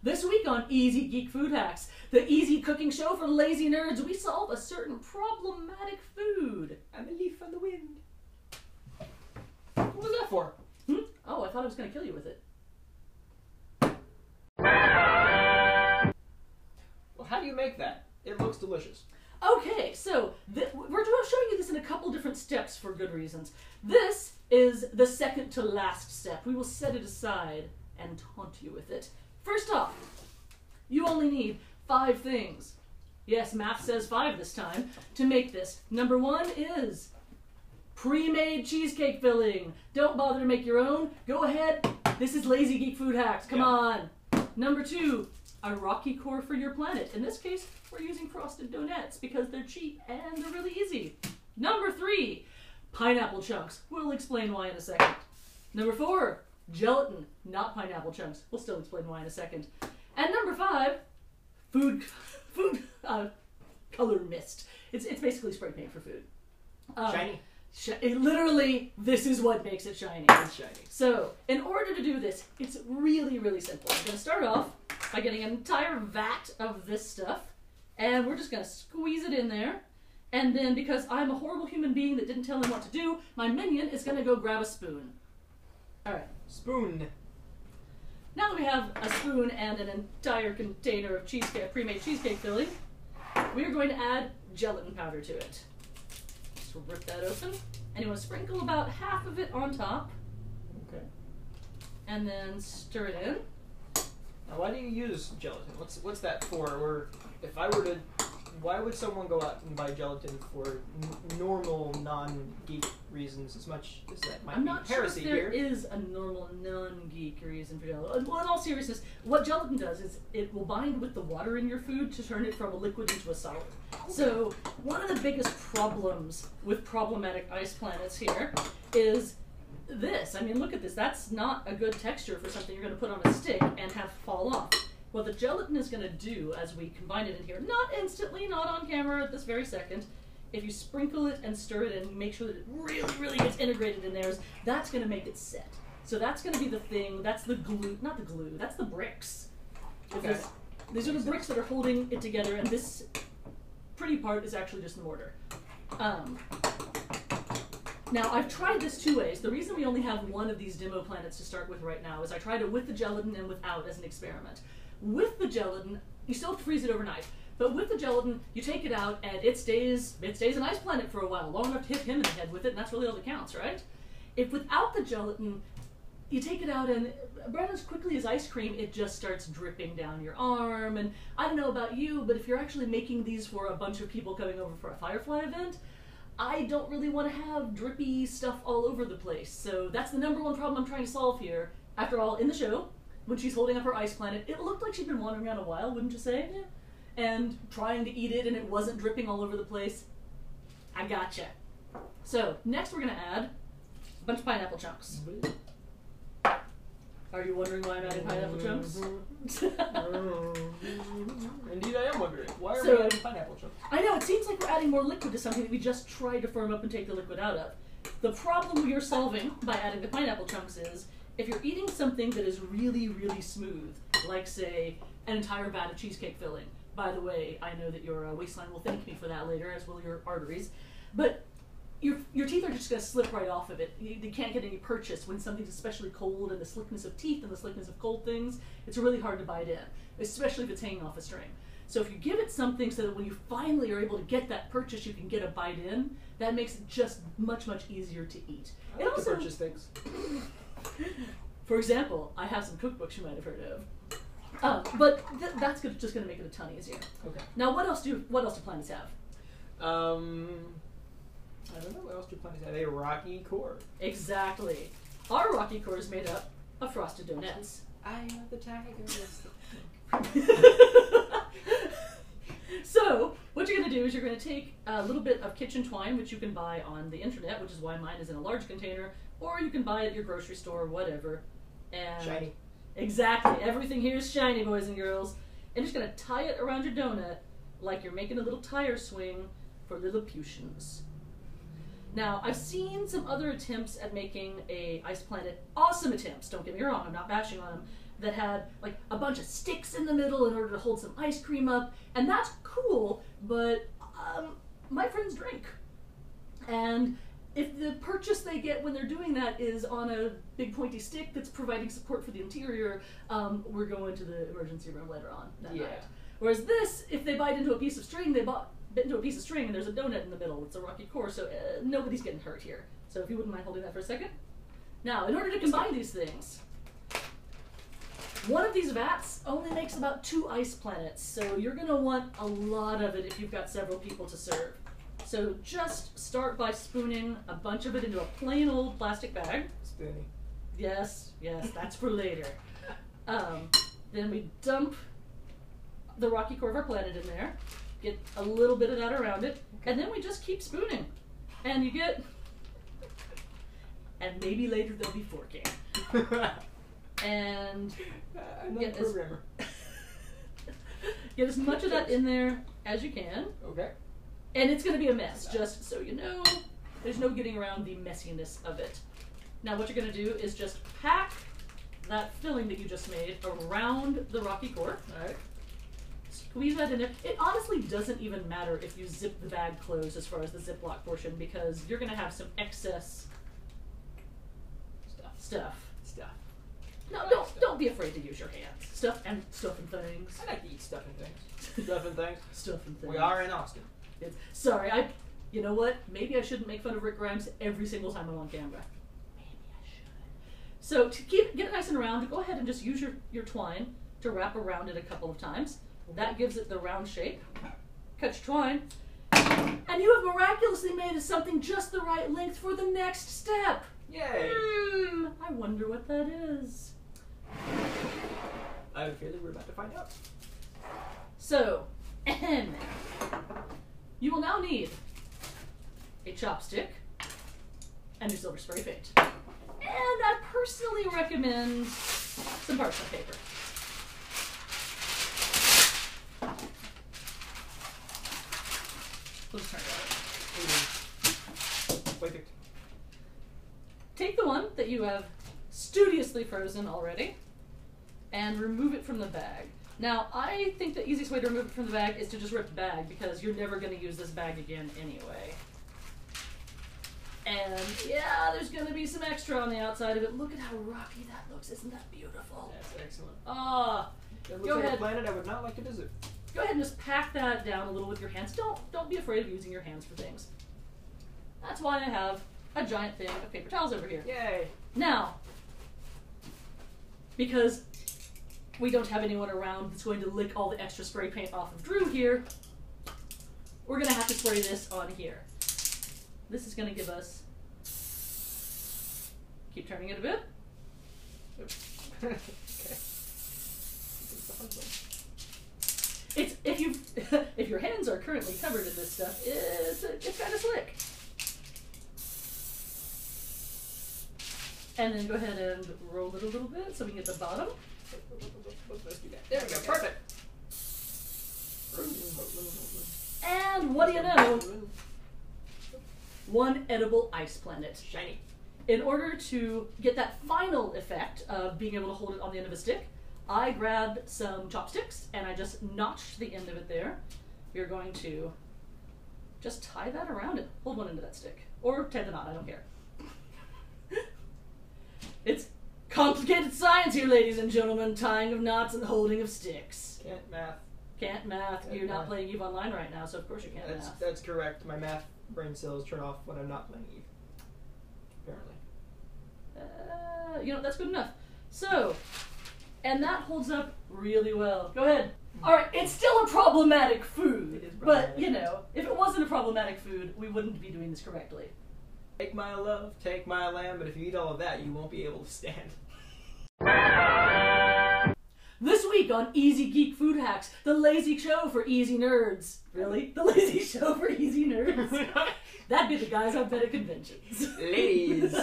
This week on Easy Geek Food Hacks, the easy cooking show for lazy nerds, we solve a certain problematic food. I'm a leaf on the wind. What was that for? Oh, I thought I was going to kill you with it. Well, how do you make that? It looks delicious. Okay, so we're showing you this in a couple different steps for good reasons. This is the second to last step. We will set it aside and taunt you with it. First off, you only need 5 things. Yes, math says 5 this time to make this. Number 1 is pre-made cheesecake filling. Don't bother to make your own. Go ahead. This is Lazy Geek Food Hacks. Come on. Number 2, a rocky core for your planet. In this case, we're using frosted donuts because they're cheap and they're really easy. Number 3, pineapple chunks. We'll explain why in a second. Number 4, gelatin, not pineapple chunks. We'll still explain why in a second. And number 5, food color mist. It's basically spray paint for food. Shiny. Literally, this is what makes it shiny. It's shiny. So, in order to do this, it's really, really simple. I'm going to start off by getting an entire vat of this stuff, and we're just going to squeeze it in there. And then, because I'm a horrible human being that didn't tell him what to do, my minion is going to go grab a spoon. Alright. Spoon. Now that we have a spoon and an entire container of cheesecake, pre-made cheesecake filling, we are going to add gelatin powder to it. So rip that open, and you want to sprinkle about half of it on top. Okay. And then stir it in. Now, why do you use gelatin? What's that for? Or if I were to, why would someone go out and buy gelatin for normal non-geek reasons as much as that might I'm be not sure if heresy there here? is a normal non-geek reason for gelatin. Well, in all seriousness, what gelatin does is it will bind with the water in your food to turn it from a liquid into a solid. So one of the biggest problems with problematic ice planets here is this. I mean, look at this. That's not a good texture for something you're going to put on a stick and have fall off. What the gelatin is going to do as we combine it in here, not instantly, not on camera at this very second, if you sprinkle it and stir it and make sure that it really, really gets integrated in there, that's going to make it set. So that's going to be the thing, that's the glue, not the glue, that's the bricks. Okay. These are the bricks that are holding it together, and this pretty part is actually just the mortar. Now, I've tried this 2 ways. The reason we only have one of these demo planets to start with right now is I tried it with the gelatin and without as an experiment. With the gelatin, you still have to freeze it overnight. But with the gelatin, you take it out and it stays an ice planet for a while, long enough to hit him in the head with it, and that's really all that counts, right? If without the gelatin, you take it out and right as quickly as ice cream, it just starts dripping down your arm. And I don't know about you, but if you're actually making these for a bunch of people coming over for a Firefly event, I don't really want to have drippy stuff all over the place. So that's the number 1 problem I'm trying to solve here. After all, in the show, when she's holding up her ice planet, it looked like she'd been wandering around a while, wouldn't you say? Yeah. And trying to eat it, and it wasn't dripping all over the place. I gotcha. So, next we're going to add a bunch of pineapple chunks. Are you wondering why I'm adding pineapple chunks? Indeed, I am wondering. Why are we adding pineapple chunks? I know, it seems like we're adding more liquid to something that we just tried to firm up and take the liquid out of. The problem we are solving by adding the pineapple chunks is, if you're eating something that is really, really smooth, like, say, an entire vat of cheesecake filling. By the way, I know that your waistline will thank me for that later, as will your arteries. But your teeth are just going to slip right off of it. You can't get any purchase when something's especially cold, and the slickness of teeth and the slickness of cold things, it's really hard to bite in, especially if it's hanging off a string. So if you give it something so that when you finally are able to get that purchase, you can get a bite in, that makes it just much, much easier to eat. I like to purchase things. For example, I have some cookbooks you might have heard of. But that's just going to make it a ton easier. Okay. Now, what else do planets have? I don't know. What else do planets have? A rocky core. Exactly. Our rocky core is made up of frosted donuts. I am the tiger. So, what you're going to do is you're going to take a little bit of kitchen twine, which you can buy on the internet, which is why mine is in a large container, or you can buy it at your grocery store or whatever. And shiny. Exactly. Everything here is shiny, boys and girls. And you're just going to tie it around your donut like you're making a little tire swing for Lilliputians. Now, I've seen some other attempts at making a ice planet. Awesome attempts, don't get me wrong, I'm not bashing on them. that had like a bunch of sticks in the middle in order to hold some ice cream up, and that's cool, but my friends drink. And if the purchase they get when they're doing that is on a big pointy stick that's providing support for the interior, we're going to the emergency room later on that night. Whereas this, if they bite into a piece of string, bit into a piece of string and there's a donut in the middle. It's a rocky core, so nobody's getting hurt here. So if you wouldn't mind holding that for a second. Now, in order to combine these things, one of these vats only makes about 2 ice planets, so you're going to want a lot of it if you've got several people to serve. So just start by spooning a bunch of it into a plain old plastic bag. Spoonie. Yes, that's for later. Then we dump the rocky core of our planet in there, get a little bit of that around it, and then we just keep spooning. And you get... And maybe later they'll be forking. And get as much of that in there as you can. Okay. And it's going to be a mess, just so you know. There's no getting around the messiness of it. Now what you're going to do is just pack that filling that you just made around the rocky core. All right. Squeeze that in there. It honestly doesn't even matter if you zip the bag closed as far as the Ziploc portion, because you're going to have some excess stuff. No, don't be afraid to use your hands. Stuff and things. I like to eat stuff and things. Stuff and things. Stuff and things. We are in Austin. Sorry, you know what? Maybe I shouldn't make fun of Rick Grimes every single time I'm on camera. Maybe I should. So to get it nice and round, go ahead and just use your twine to wrap around it a couple of times. That gives it the round shape. Cut your twine. And you have miraculously made it something just the right length for the next step. Yay! I wonder what that is. I have a feeling we're about to find out. So, you will now need a chopstick and your silver spray paint. And I personally recommend some parchment paper. We'll just turn it out. Perfect. Take the one that you have studiously frozen already and remove it from the bag. Now, I think the easiest way to remove it from the bag is to just rip the bag, because you're never going to use this bag again anyway. And yeah, there's going to be some extra on the outside of it. Look at how rocky that looks. Isn't that beautiful? That's excellent. It looks Go like ahead. A planet I would not like to visit. Go ahead and just pack that down a little with your hands. Don't be afraid of using your hands for things. That's why I have a giant thing of paper towels over here. Yay! Now, because we don't have anyone around that's going to lick all the extra spray paint off of Drew here, we're going to have to spray this on here. This is going to give us... Keep turning it a bit. Okay. It's if your hands are currently covered in this stuff, it's kind of slick. And then go ahead and roll it a little bit so we can get the bottom. Let's do that. There we go. Perfect. And what do you know? One edible ice planet. Shiny. In order to get that final effect of being able to hold it on the end of a stick, I grabbed some chopsticks and I just notched the end of it there. You're going to just tie that around it. Hold one end of that stick. Or tie the knot, I don't care. It's complicated science here, ladies and gentlemen. Tying of knots and holding of sticks. Can't math. Can't math. You're not playing EVE Online right now, so of course you can't math. That's correct. My math brain cells turn off when I'm not playing EVE. Apparently. That's good enough. So, and that holds up really well. Go ahead. Alright, it's still a problematic food. It is problematic. But, if it wasn't a problematic food, we wouldn't be doing this correctly. Take my love, take my lamb, but if you eat all of that, you won't be able to stand. This week on Easy Geek Food Hacks, the lazy show for easy nerds. Really? The lazy show for easy nerds? That'd be the guys I bet at conventions. Ladies.